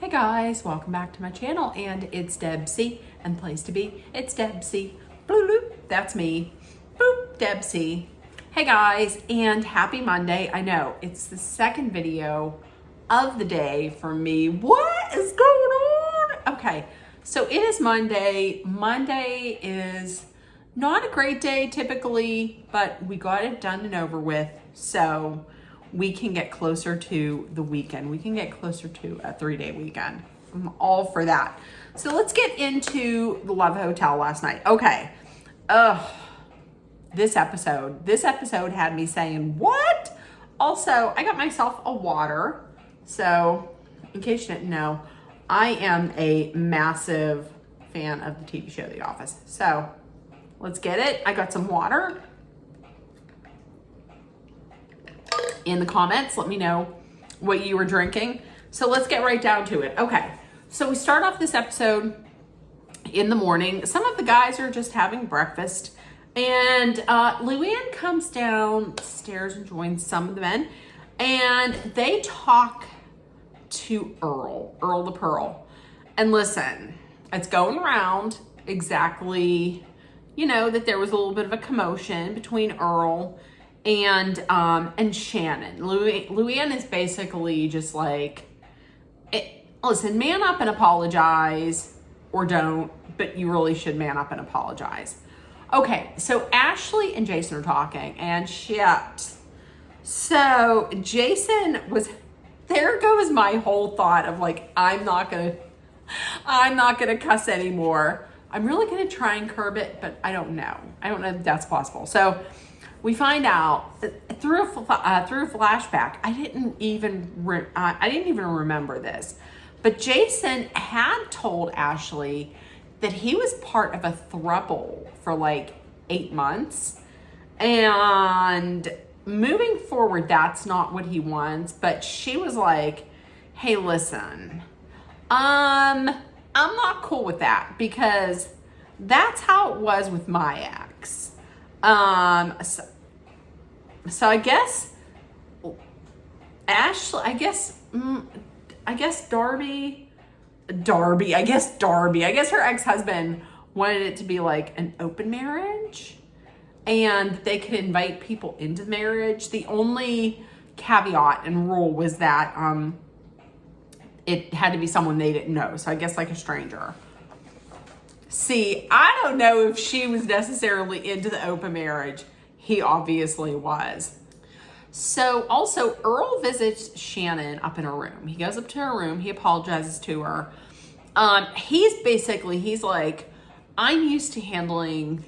Hey guys, welcome back to my channel, and it's Debsy, and place to be, it's Debsy. Bloop, bloop, that's me. Boop, Debsy. Hey guys, and happy Monday. I know, it's the second video of the day for me. What is going on? Okay, so it is Monday. Monday is not a great day typically, but we got it done and over with, so we can get closer to the weekend. We can get closer to a 3-day weekend. I'm all for that. So let's get into the Love Hotel last night. Okay. This episode had me saying, what? Also, I got myself a water. So in case you didn't know, I am a massive fan of the TV show The Office. So let's get it. I got some water. In the comments, let me know what you were drinking. So let's get right down to it. Okay, so we start off this episode in the morning. Some of the guys are just having breakfast, and Luann comes downstairs and joins some of the men, and they talk to Earl the Pearl. And listen, it's going around exactly, that there was a little bit of a commotion between Earl and Shannon. Luann is basically just like, listen, man up and apologize, or don't, but you really should man up and apologize. Okay, so Ashley and Jason are talking, and shit. So Jason was, there goes my whole thought of like, I'm not gonna cuss anymore. I'm really gonna try and curb it, but I don't know if that's possible. So we find out through a flashback. I didn't even remember this, but Jason had told Ashley that he was part of a throuple for like 8 months, and moving forward, that's not what he wants. But she was like, "Hey, listen, I'm not cool with that, because that's how it was with my ex." So I guess Ashley, I guess Darby, I guess her ex-husband wanted it to be like an open marriage, and they could invite people into the marriage. The only caveat and rule was that it had to be someone they didn't know. So I guess like a stranger. See, I don't know if she was necessarily into the open marriage. He obviously was. So also, Earl visits Shannon up in her room. He goes up to her room. He apologizes to her. He's like, I'm used to handling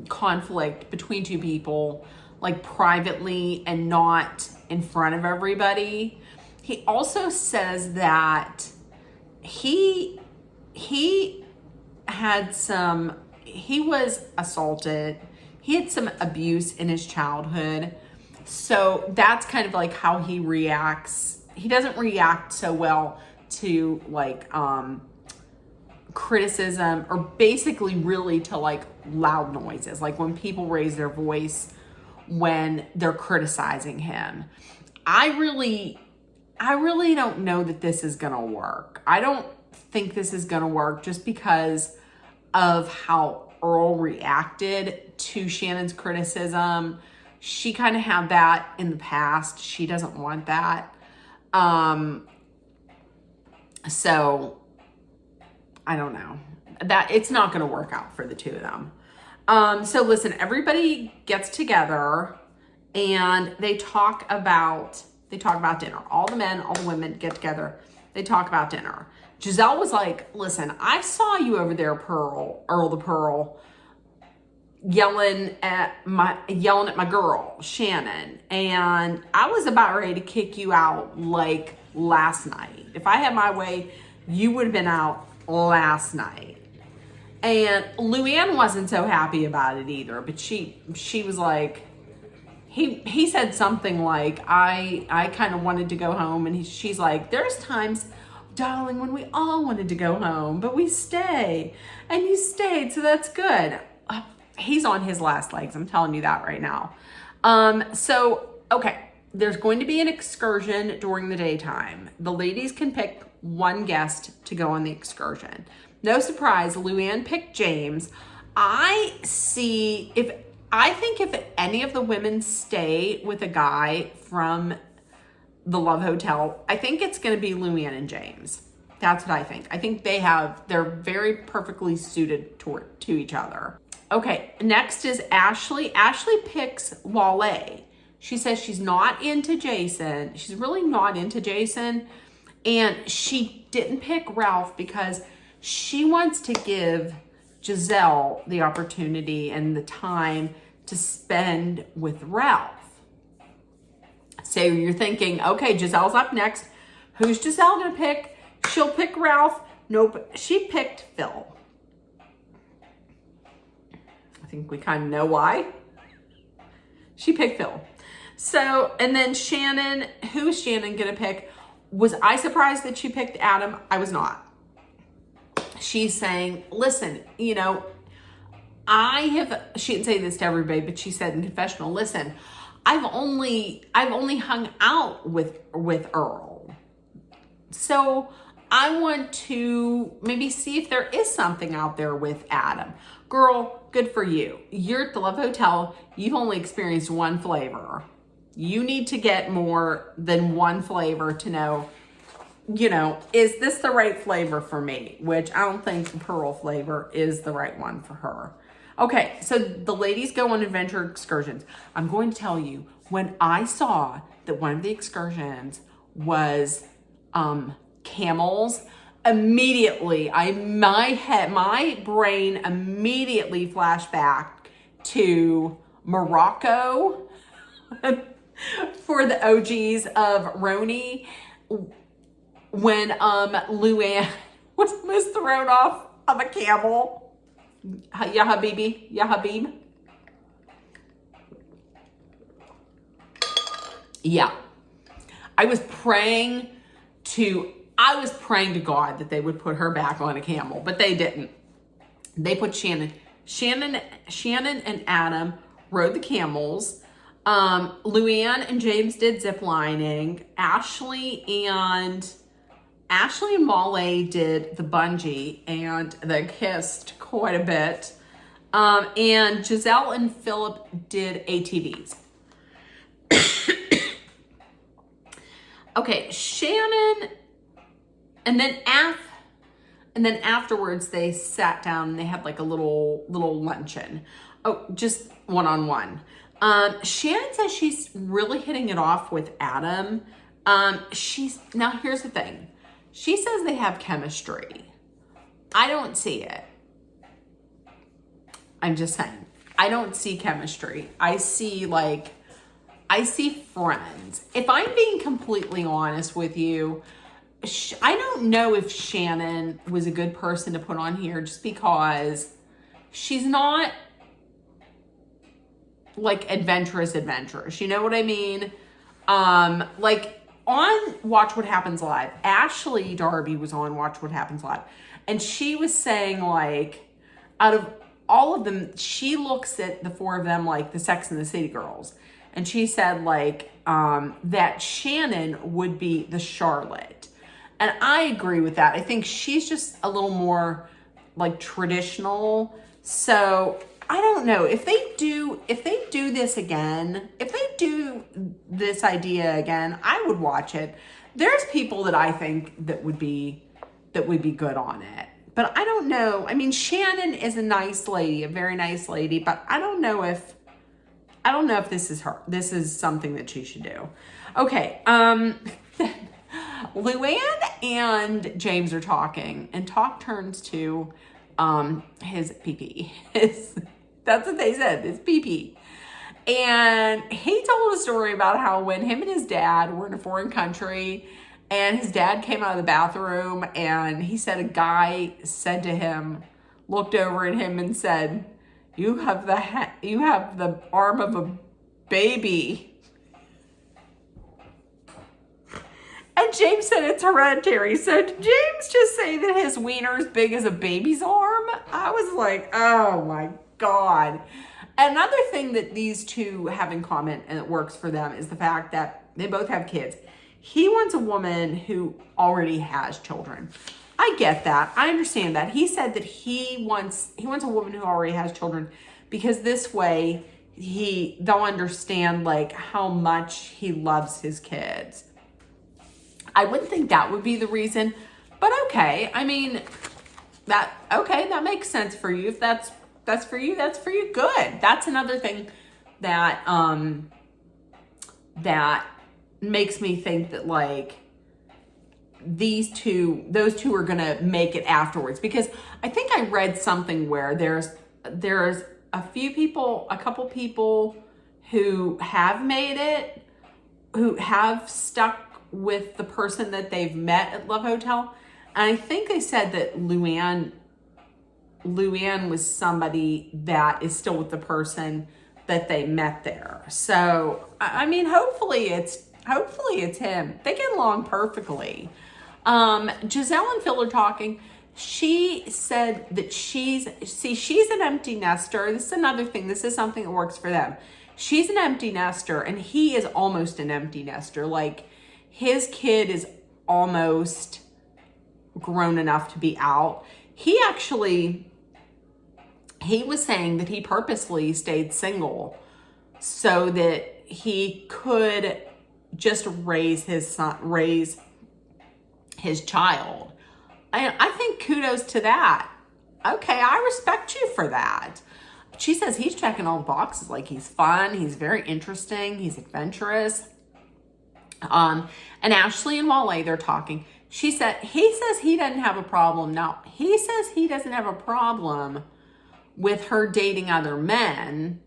conflict between two people, like privately and not in front of everybody. He also says that he was assaulted. He had some abuse in his childhood. So that's kind of like how he reacts. He doesn't react so well to like criticism, or basically really to like loud noises, like when people raise their voice when they're criticizing him. I really don't know that this is gonna work. I don't think this is gonna work, just because of how Earl reacted to Shannon's criticism. She kind of had that in the past. She doesn't want that. So I don't know, that it's not going to work out for the two of them. So listen, everybody gets together and they talk about dinner. All the men, all the women get together. They talk about dinner. Giselle was like, listen, I saw you over there, Earl the Pearl, yelling at my girl, Shannon. And I was about ready to kick you out like last night. If I had my way, you would have been out last night. And Luann wasn't so happy about it either, but she was like, he said something like, I kind of wanted to go home. And she's like, there's times, darling, when we all wanted to go home, but we stay, and you stayed, so that's good. He's on his last legs. I'm telling you that right now. So, okay. there's going to be an excursion during the daytime. The ladies can pick one guest to go on the excursion. No surprise, Luann picked James. I think if any of the women stay with a guy from the Love Hotel, I think it's going to be Luann and James. That's what I think. I think they're very perfectly suited to each other. Okay, next is Ashley. Ashley picks Wale. She says she's not into Jason. She's really not into Jason. And she didn't pick Ralph because she wants to give Giselle the opportunity and the time to spend with Ralph. So you're thinking, okay, Giselle's up next. Who's Giselle gonna pick? She'll pick Ralph. Nope, she picked Phil. I think we kind of know why. She picked Phil. So, and then Shannon, who is Shannon gonna pick? Was I surprised that she picked Adam? I was not. She's saying, listen, you know, she didn't say this to everybody, but she said in confessional, listen, I've only hung out with Earl. So I want to maybe see if there is something out there with Adam. Girl, good for you. You're at the Love Hotel. You've only experienced one flavor. You need to get more than one flavor to know, you know, is this the right flavor for me? Which I don't think the pearl flavor is the right one for her. Okay, so the ladies go on adventure excursions. I'm going to tell you, when I saw that one of the excursions was camels, immediately, my brain immediately flashed back to Morocco for the OGs of Roni, when Luann was almost thrown off of a camel. Ya Habibi, Ya Habib. Yeah. I was praying to God that they would put her back on a camel, but they didn't. They put Shannon and Adam rode the camels. Luann and James did zip lining. Ashley and Wale did the bungee, and they kissed quite a bit. And Giselle and Philip did ATVs. Okay, Shannon, and then afterwards they sat down and they had like a little luncheon. Oh, just one-on-one. Shannon says she's really hitting it off with Adam. Now here's the thing. She says they have chemistry. I don't see it. I'm just saying. I don't see chemistry. I see friends. If I'm being completely honest with you, I don't know if Shannon was a good person to put on here just because she's not like adventurous. You know what I mean? Like on Watch What Happens Live, Ashley Darby was on Watch What Happens Live, and she was saying like, out of all of them, she looks at the four of them like the Sex and the City girls. And she said like that Shannon would be the Charlotte. And I agree with that. I think she's just a little more like traditional. So I don't know if they do this again, if they do this idea again, I would watch it. There's people that I think that would be good on it. But I don't know. I mean, Shannon is a nice lady, a very nice lady, but I don't know if this is her. This is something that she should do. Okay. Luann and James are talking, and talk turns to his pee-pee. That's what they said, his pee-pee. And he told a story about how when him and his dad were in a foreign country, and his dad came out of the bathroom, and he said a guy said to him, looked over at him and said, you have the arm of a baby. And James said it's hereditary. So did James just say that his wiener is big as a baby's arm? I was like, oh my God. Another thing that these two have in common and it works for them is the fact that They both have kids. He wants a woman who already has children. I get that. I understand that. He said that he wants a woman who already has children because this way they'll understand like how much he loves his kids. I wouldn't think that would be the reason, but okay. I mean, that makes sense for you. If that's for you, that's for you. Good. That's another thing that that makes me think that like those two are gonna make it afterwards, because I think I read something where there's a couple people who have made it, who have stuck with the person that they've met at Love Hotel. And I think they said that Luann was somebody that is still with the person that they met there. So, I mean, hopefully it's him. They get along perfectly. Giselle and Phil are talking. She said that she's an empty nester. This is another thing. This is something that works for them. She's an empty nester and he is almost an empty nester. Like his kid is almost grown enough to be out. He was saying that he purposely stayed single so that he could just raise his child. I think kudos to that. Okay, I respect you for that. She says he's checking all the boxes. Like he's fun, he's very interesting, he's adventurous. And Ashley and Wale, they're talking. He says he doesn't have a problem. Now, he says he doesn't have a problem with her dating other men,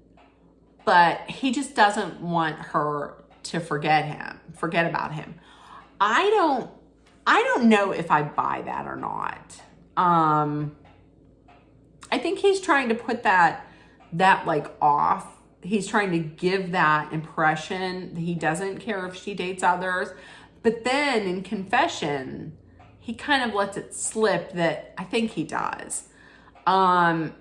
but he just doesn't want her to forget about him. I don't know if I buy that or not. I think he's trying to put that like off. He's trying to give that impression that he doesn't care if she dates others. But then in confession, he kind of lets it slip that I think he does. And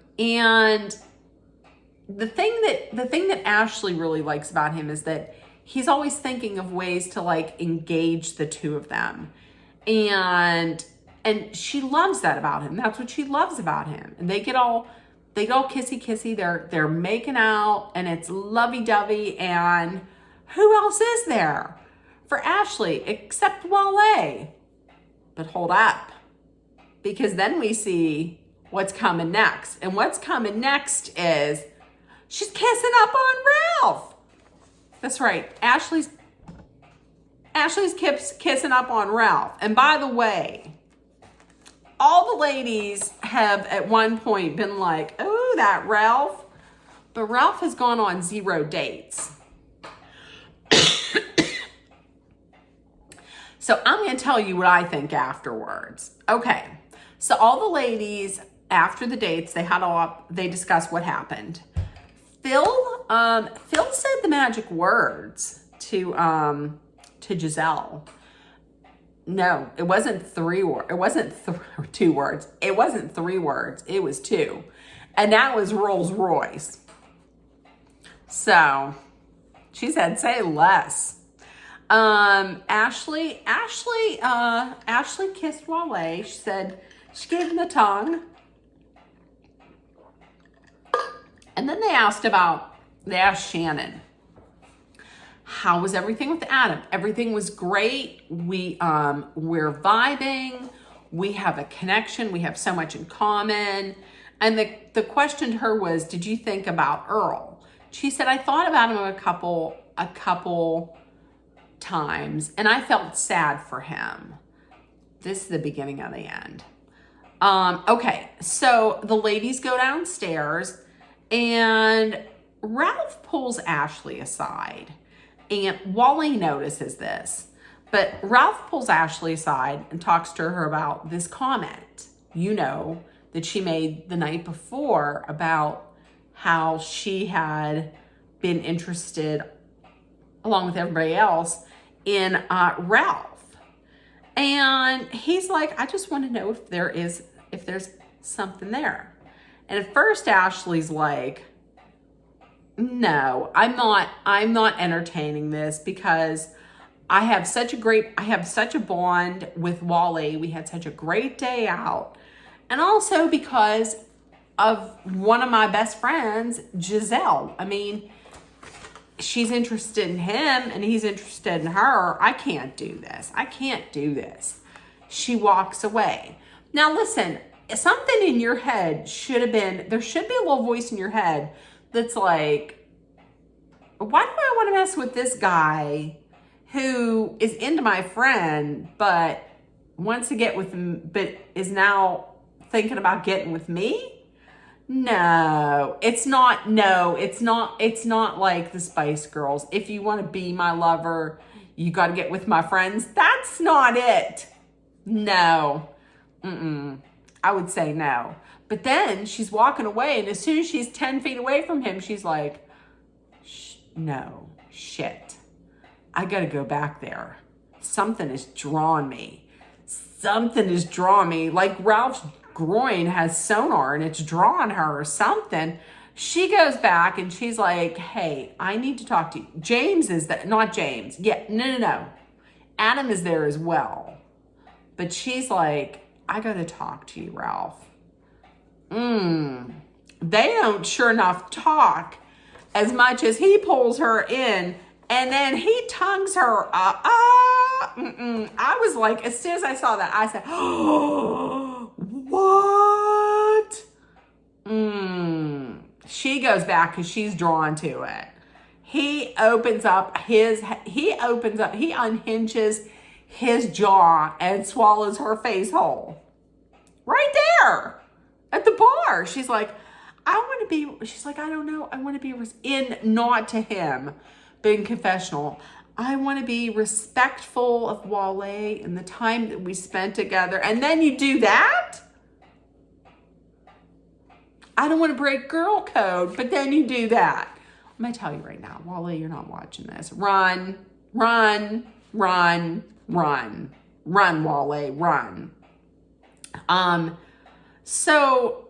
the thing that Ashley really likes about him is that he's always thinking of ways to like engage the two of them. And she loves that about him. That's what she loves about him. And they get all kissy. They're making out and it's lovey-dovey. And who else is there for Ashley except Wale? But hold up, because then we see what's coming next. And what's coming next is she's kissing up on Ralph. That's right. Ashley's kissing up on Ralph. And by the way, all the ladies have at one point been like, oh, that Ralph. But Ralph has gone on 0 dates. So I'm going to tell you what I think afterwards. Okay. So all the ladies, after the dates, they discussed what happened. Phil said the magic words to Giselle. No, it wasn't 3 words. It wasn't 2 words. It wasn't 3 words. It was 2. And that was Rolls Royce. So she said, say less. Ashley kissed Wale. She said, she gave him the tongue. And then they asked Shannon, how was everything with Adam? Everything was great. We're vibing. We have a connection. We have so much in common. And the question to her was, did you think about Earl? She said, I thought about him a couple times and I felt sad for him. This is the beginning of the end. Okay, so the ladies go downstairs and Ralph pulls Ashley aside. And Wally notices this, but Ralph pulls Ashley aside and talks to her about this comment, that she made the night before about how she had been interested, along with everybody else, in Ralph. And he's like, I just want to know if there's something there. And at first Ashley's like, no, I'm not entertaining this because I have such a bond with Wally. We had such a great day out. And also because of one of my best friends, Giselle. I mean, she's interested in him and he's interested in her. I can't do this. I can't do this. She walks away. Now listen, something in your head there should be a little voice in your head that's like, why do I want to mess with this guy who is into my friend, but wants to get with him, but is now thinking about getting with me? No, it's not like the Spice Girls. If you want to be my lover, you got to get with my friends. That's not it. No. I would say no. But then she's walking away, and as soon as she's 10 feet away from him, she's like, no, shit. I got to go back there. Something is drawing me. Like Ralph's groin has sonar and it's drawing her or something. She goes back and she's like, hey, I need to talk to you. James is that, not James. Yeah, no. Adam is there as well. But she's like, I got to talk to you, Ralph. They don't sure enough talk as much as he pulls her in and then he tongues her. I was like, as soon as I saw that, I said, oh, what? She goes back because she's drawn to it. He unhinges his jaw and swallows her face whole. Right there at the bar. She's like, I don't know. I want to be not to him, but in confessional. I want to be respectful of Wale and the time that we spent together. And then you do that? I don't want to break girl code, but then you do that. I'm going to tell you right now, Wale, you're not watching this. Run, Wale, run. So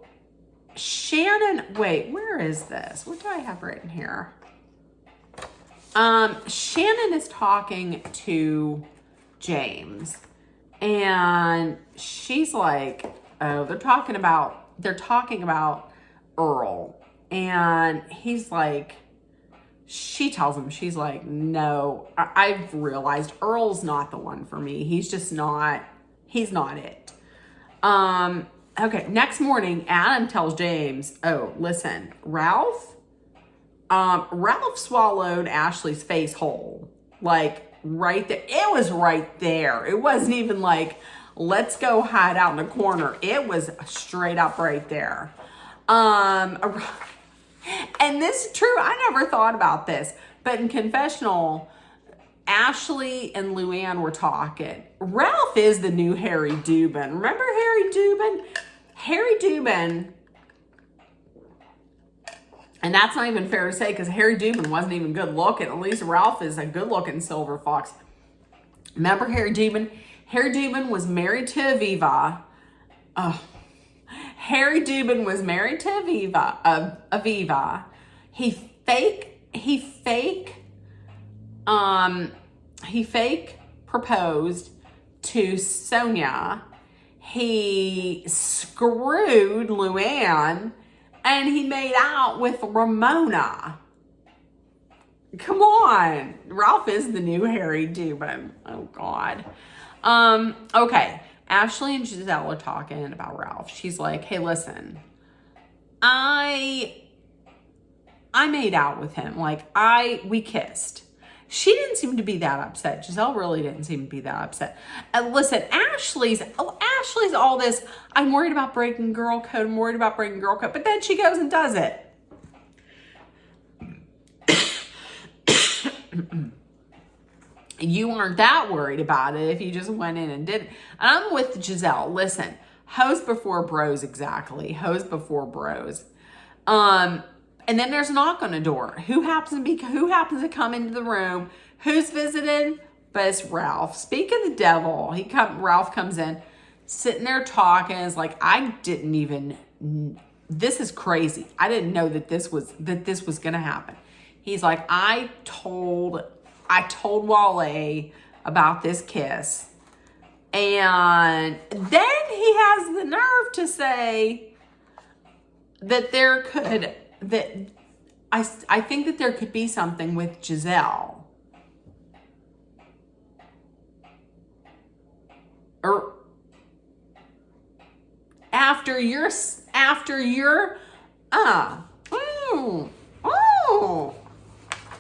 Shannon, wait, where is this? What do I have written here? Shannon is talking to James and she's like, oh, they're talking about Earl. And he's like, she tells him, she's like, no, I've realized Earl's not the one for me. He's not it. Okay, next morning, Adam tells James, oh, listen, Ralph swallowed Ashley's face whole, like right there. It was right there. It wasn't even like, let's go hide out in the corner. It was straight up right there. And this is true. I never thought about this, but in confessional, Ashley and Luann were talking. Ralph is the new Harry Dubin. Remember Harry Dubin? Harry Dubin, and that's not even fair to say because Harry Dubin wasn't even good looking. At least Ralph is a good looking silver fox. Remember Harry Dubin? Harry Dubin was married to Aviva. Harry Dubin was married to Aviva. He fake proposed to Sonia. He screwed Luann and he made out with Ramona. Come on. Ralph is the new Harry Dubin. Oh God. Okay. Ashley and Giselle are talking about Ralph. She's like, hey, listen, I made out with him. Like we kissed. She didn't seem to be that upset. Giselle really didn't seem to be that upset. Listen, Ashley's all this, I'm worried about breaking girl code. But then she goes and does it. You weren't that worried about it if you just went in and did it. And I'm with Giselle. Listen, hoes before bros, exactly. Hoes before bros. And then there's a knock on the door. Who happens to come into the room? Who's visiting? But it's Ralph. Speak of the devil. Ralph comes in, sitting there talking. It's like, this is crazy. I didn't know that this was gonna happen. He's like, I told Wale about this kiss. And then he has the nerve to say that I think that there could be something with Giselle. Or after your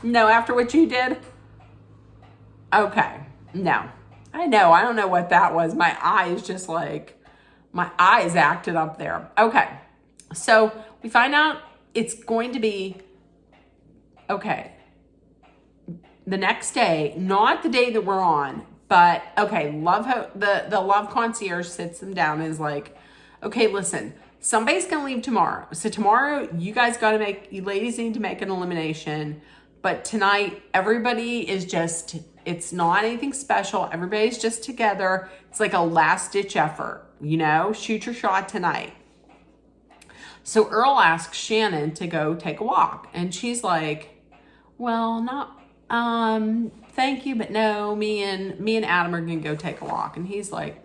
no, after what you did? Okay, no. I know, I don't know what that was. My eyes acted up there. Okay, so we find out it's going to be, okay, the next day, not the day that we're on, but okay, the love concierge sits them down and is like, okay, listen, somebody's gonna leave tomorrow. So tomorrow, you ladies need to make an elimination. But tonight, everybody is just, it's not anything special. Everybody's just together. It's like a last ditch effort, shoot your shot tonight. So Earl asks Shannon to go take a walk. And she's like, well, not, thank you, but no, me and Adam are gonna go take a walk. And he's like,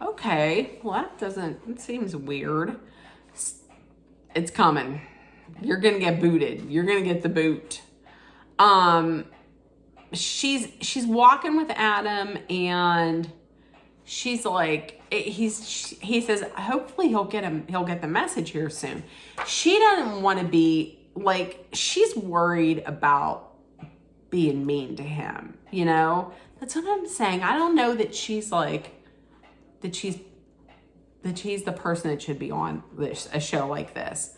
okay, well, it seems weird. It's coming. You're gonna get booted. You're gonna get the boot. She's walking with Adam, and she's like, he says, hopefully he'll get the message here soon. She doesn't want to be like, she's worried about being mean to him. That's what I'm saying. I don't know that she's like, that she's the person that should be on a show like this.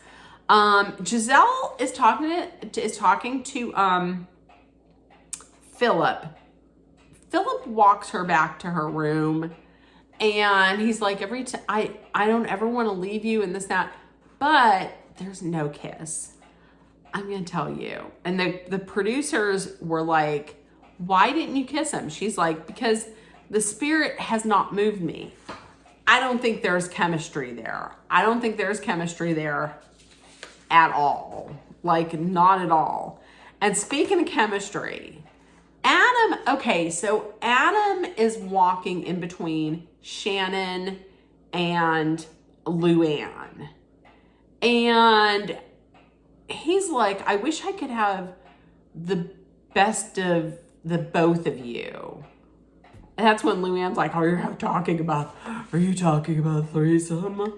Giselle is talking to Philip. Philip walks her back to her room, and he's like, I don't ever want to leave you and this, that, but there's no kiss. I'm going to tell you. And the producers were like, why didn't you kiss him? She's like, because the spirit has not moved me. I don't think there's chemistry there. I don't think there's chemistry there at all. Like, not at all. And speaking of chemistry, Adam is walking in between Shannon and Luann. And he's like, I wish I could have the best of the both of you. And that's when Luann's like, are you talking about threesome?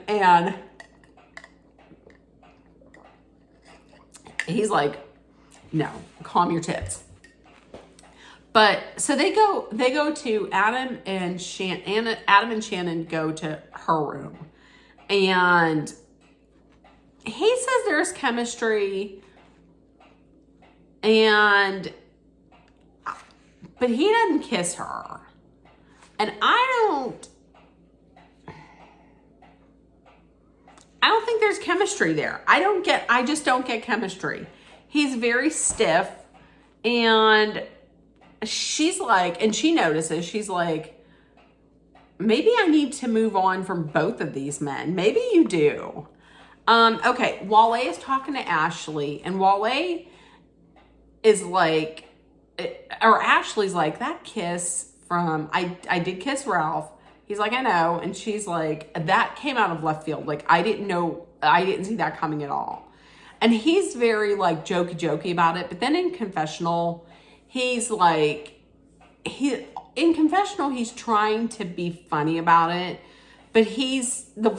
And he's like, no, calm your tits. But so they go to Adam and Shannon go to her room, and he says there's chemistry, but he doesn't kiss her. And I don't think there's chemistry there. I just don't get chemistry. He's very stiff, and she's like, and she notices, she's like, maybe I need to move on from both of these men. Maybe you do. Okay, Wale is talking to Ashley, and Wale is like, or Ashley's like, that kiss from, I did kiss Ralph. He's like, I know. And she's like, that came out of left field. Like, I didn't see that coming at all. And he's very like jokey about it. But then in confessional, he's trying to be funny about it. But the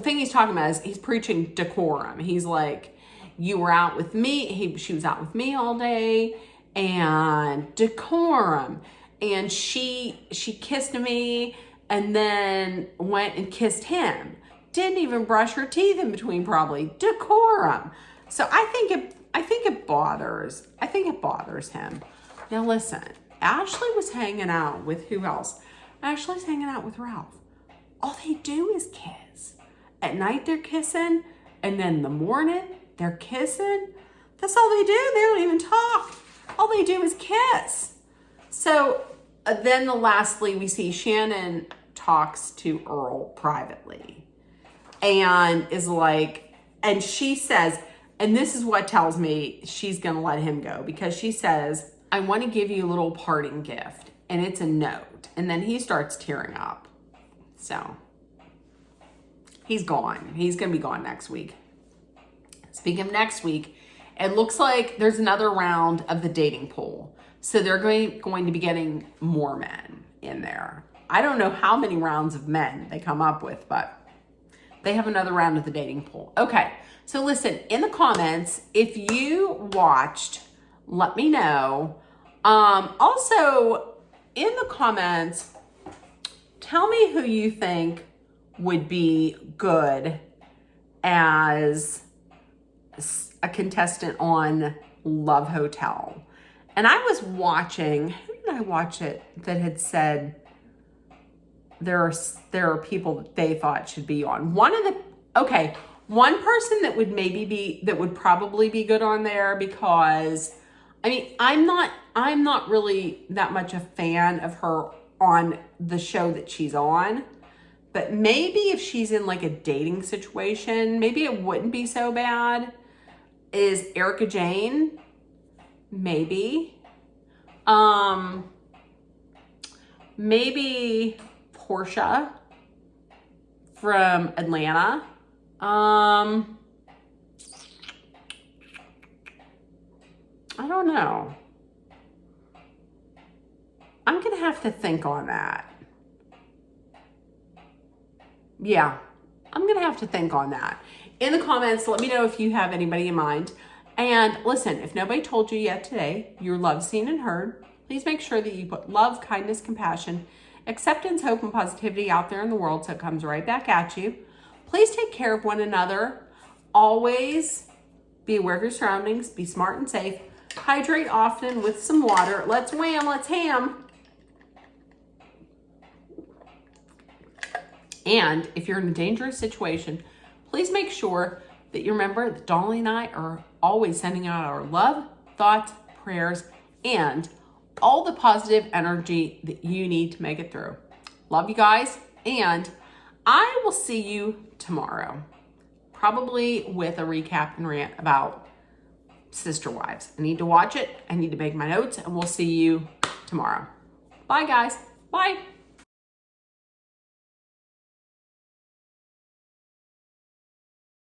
thing he's talking about is he's preaching decorum. He's like, you were out with me. She was out with me all day, and decorum. And she kissed me and then went and kissed him. Didn't even brush her teeth in between, probably. Decorum. So I think it bothers him. Now listen, Ashley was hanging out with who else? Ashley's hanging out with Ralph. All they do is kiss. At night they're kissing, and then in the morning they're kissing. That's all they do. They don't even talk. All they do is kiss. So then lastly, we see Shannon talks to Earl privately and is like, and she says, and this is what tells me she's going to let him go, because she says, I want to give you a little parting gift. And it's a note. And then he starts tearing up. So he's gone. He's going to be gone next week. Speaking of next week, it looks like there's another round of the dating pool. So they're going to be getting more men in there. I don't know how many rounds of men they come up with, but they have another round of the dating pool. Okay, so listen, in the comments, if you watched, let me know. Also, in the comments, tell me who you think would be good as a contestant on Love Hotel. And I was watching, who did I watch it that had said there are people that they thought should be on. One person that would probably be good on there, because I mean, I'm not really that much a fan of her on the show that she's on, but maybe if she's in like a dating situation, maybe it wouldn't be so bad. Is Erica Jane? Maybe. Maybe Portia from Atlanta. I don't know. I'm going to have to think on that. Yeah, I'm going to have to think on that. In the comments, let me know if you have anybody in mind. And listen, if nobody told you yet today, you're loved, seen, and heard. Please make sure that you put love, kindness, compassion, acceptance, hope, and positivity out there in the world so it comes right back at you. Please take care of one another. Always be aware of your surroundings. Be smart and safe. Hydrate often with some water. Let's wham, let's ham. And if you're in a dangerous situation, please make sure that you remember that Dolly and I are always sending out our love, thoughts, prayers, and all the positive energy that you need to make it through. Love you guys, and I will see you tomorrow, probably with a recap and rant about Sister Wives. I need to watch it. I need to make my notes, and we'll see you tomorrow. Bye, guys. Bye.